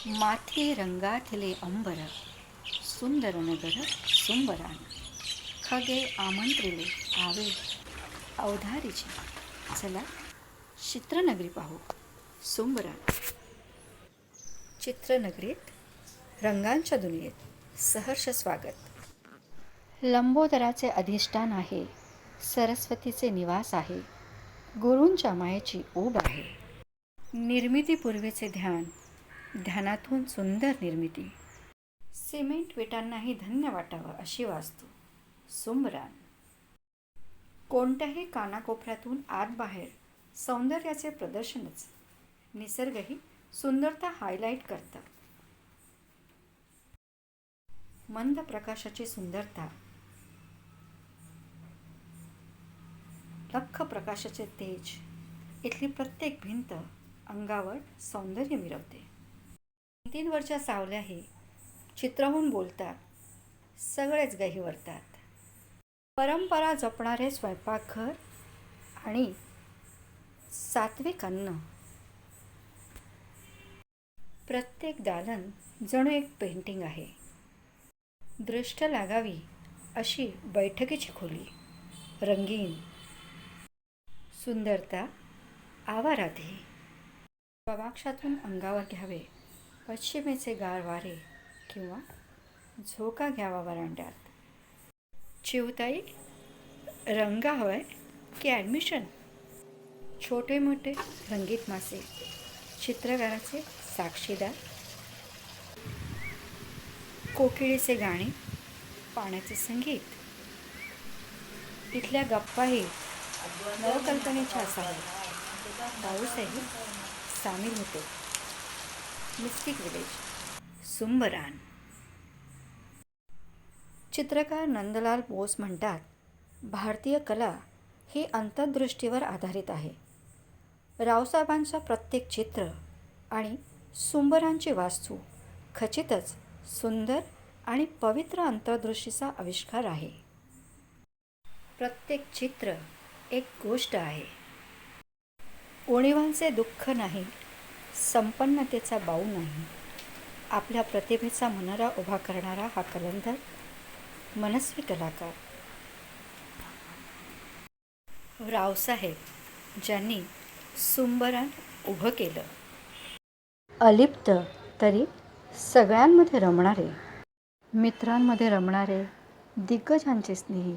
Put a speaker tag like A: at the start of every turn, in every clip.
A: माथी रंगाथिले अंबर सुंदर नगर सुंबरान खगे आमंत्रिले आवे अवधारीचे. चला चित्रनगरी पाहू. सुंबरान. चित्रनगरीत रंगांच्या दुनियेत सहर्ष स्वागत. लंबोदराचे अधिष्ठान आहे, सरस्वतीचे निवास आहे, गुरूंच्या मायेची ओढ आहे. निर्मितीपूर्वीचे ध्यान, ध्यानातून सुंदर निर्मिती. सिमेंट विटांनाही धन्य वाटावं अशी वास्तू. सुंबरान. कोणत्याही कानाकोपऱ्यातून आत बाहेर सौंदर्याचे प्रदर्शनच. निसर्गही सुंदरता हायलाईट करतात. मंद प्रकाशाची सुंदरता, लख्ख प्रकाशाचे तेज. इथली प्रत्येक भिंत अंगावर सौंदर्य मिरवते. भिंतींवरच्या सावल्याही चित्रहून बोलतात. सगळेच गहिवरतात. परंपरा जपणारे स्वयंपाकघर आणि सात्विक अन्न. प्रत्येक दालन जणू एक पेंटिंग आहे. दृष्ट लागावी अशी बैठकीची खोली. रंगीन. सुंदरता आवाराधी. गवाक्षातून अंगावर घ्यावे पश्चिमेचे गार वारे किंवा झोका घ्यावा वरांड्यात. चिवताई, रंग हवाय की ॲडमिशन? छोटे मोठे रंगीत मासे, चित्रकाराचे साक्षीदार. कोकिळीचे गाणे, पाण्याचे संगीत. इथल्या गप्पाही नवकल्पनेच्या असाव्यात. पाऊसही सामील होतो. Mystic village. सुंबरान. चित्रकार नंदलाल बोस म्हणतात, भारतीय कला ही अंतर्दृष्टीवर आधारित आहे. रावसाहेबांचं प्रत्येक चित्र आणि सुंबरांची वास्तू खचितच सुंदर आणि पवित्र अंतर्दृष्टीचा आविष्कार आहे. प्रत्येक चित्र एक गोष्ट आहे. उणिवांचे दुःख नाही, संपन्नतेचा बाऊ नाही. आपल्या प्रतिभेचा मनोरा उभा करणारा हा कलंदर मनस्वी कलाकार रावसाहेब, ज्यांनी सुंबरान उभं केलं. अलिप्त तरी सगळ्यांमध्ये रमणारे, मित्रांमध्ये रमणारे, दिग्गजांचे स्नेही,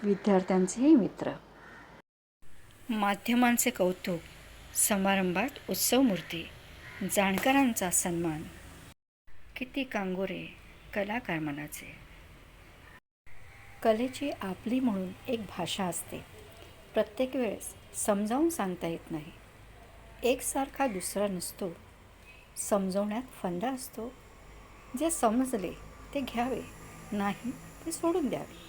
A: विद्यार्थ्यांचेही मित्र. माध्यमांचे कौतुक, समारंभात उत्सवमूर्ती, जाणकारांचा सन्मान. किती कांगोरे कलाकार मनाचे. कलेची आपली म्हणून एक भाषा असते. प्रत्येक वेळेस समजावून सांगता येत नाही. एकसारखा दुसरा नसतो. समजवण्यात फंदा असतो. जे समजले ते घ्यावे, नाही ते सोडून द्यावे.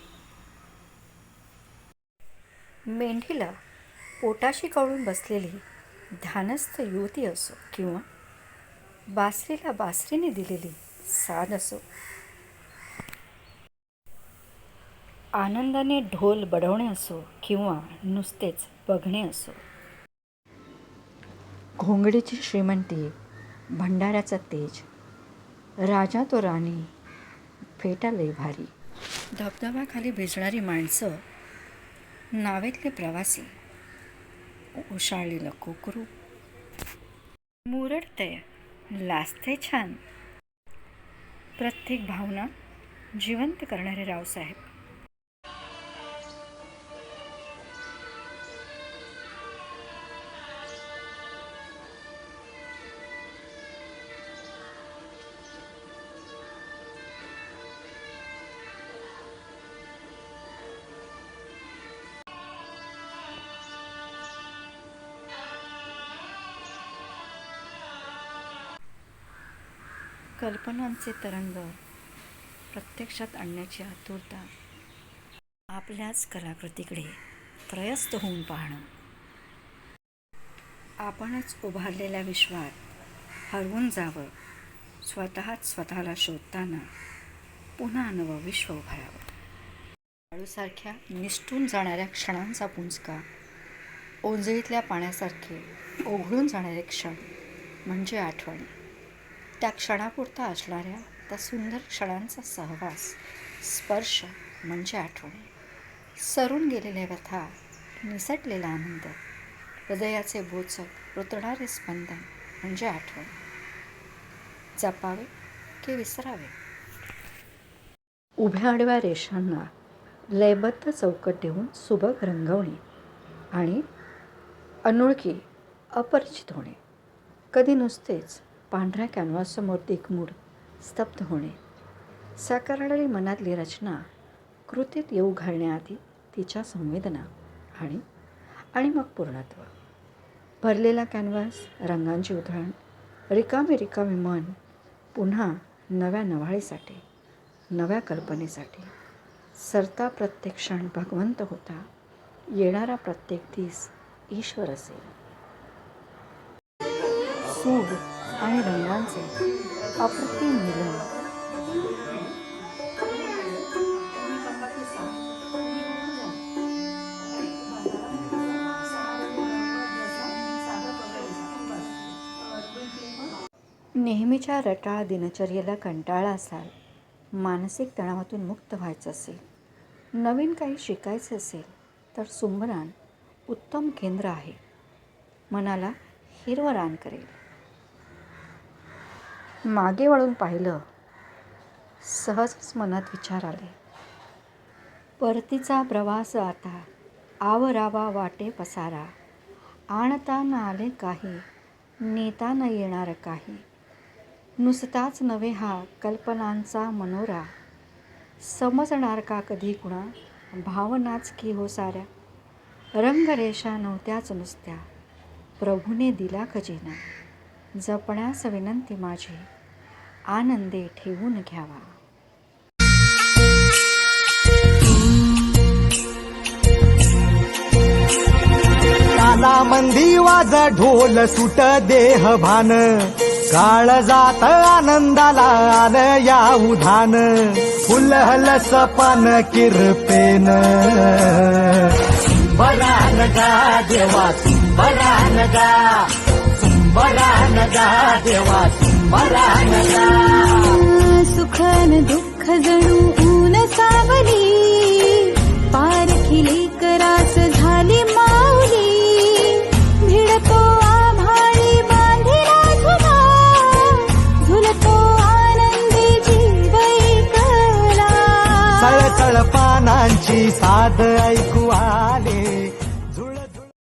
A: मेंढीला पोटाशी कवळून बसलेली ध्यानस्थ युवती असो किंवा बासरीला बासरीने दिलेली साध असो, आनंदाने ढोल बडवणे असो किंवा नुसतेच बघणे असो, घोंगडीची श्रीमंती, भंडाऱ्याचा तेज, राजा तो राणी, फेटा लई भारी, धबधब्याखाली भिजणारी माणसं, नावेतले प्रवासी, उशाळलेलं कोकरू, मुरडते, लाजते छान. प्रत्येक भावना जिवंत करणारे रावसाहेब. कल्पनांचे तरंग प्रत्यक्षात आणण्याची आतुरता, आपल्याच कलाकृतीकडे त्रयस्थ होऊन पाहणं, आपणच उभारलेल्या विश्वात हरवून जावं, स्वतःच स्वतःला शोधताना पुन्हा नवं विश्व उभारावं. वाळूसारख्या निसटून जाणाऱ्या क्षणांचा पुंजका, ओंजळीतल्या पाण्यासारखे ओघळून जाणारे क्षण म्हणजे आठवणी. त्या क्षणापुरता असणाऱ्या त्या सुंदर क्षणांचा सहवास, स्पर्श म्हणजे आठवणी. सरून गेलेल्या व्यथा, निसटलेला आनंद, हृदयाचे बोचक रुतणारे स्पंदन म्हणजे आठवण. जपावे की विसरावे? उभ्या आडव्या रेषांना लयबद्ध चौकट देऊन सुबक रंगवणे आणि अनोळखी अपरिचित होणे. कधी नुसतेच पांढऱ्या कॅनव्हाससमोर दिगमूढ स्तब्ध होणे. साकारणारी मनातली रचना कृतीत येऊ घालण्याआधी तिच्या संवेदना आणि मग पूर्णत्व. भरलेला कॅनव्हास, रंगांची उधळण, रिकामे मन पुन्हा नव्या नव्हाळीसाठी, नव्या कल्पनेसाठी. सरता प्रत्येक क्षण भगवंत होता, येणारा प्रत्येक दिस ईश्वर असेल. सूर आणि रंगांचे अप्रतिम मिलन. नेहमीच्या रटाळ दिनचर्येला कंटाळा असाल, मानसिक तणावातून मुक्त व्हायचं असेल, नवीन काही शिकायचं असेल तर सुंबरान उत्तम केंद्र आहे. मनाला हिरवं रान करेल. मागे वळून पाहिलं, सहजच मनात विचार आले. परतीचा प्रवास आता, आवरावा वाटे पसारा, आणता न आले काही, नेता न येणार काही. नुसताच नव्हे हा कल्पनांचा मनोरा, समजणार का कधी कुणा, भावनाच की हो साऱ्या. रंगरेषा नव्हत्याच नुसत्या, प्रभूने दिला खजिना. जपण्यास विनंती माझी, आनंदे ठेवून घ्यावा.
B: काला मंदी वाज ढोल सुट देह भान, काळ जात आनंदाला आल या उधान. फुलहल सपन किरपेन, बरान गा देवा बरान गा, बरान गा देवा बरान गा.
C: सुखन दुःख जणू ऊन सावली, पारखिली करास झाली माऊली. भिडतो आभाळी बांधिला झुला, झुलतो आनंदी जीव ऐकला.
B: चळचळ पानांची साद ऐकू आ.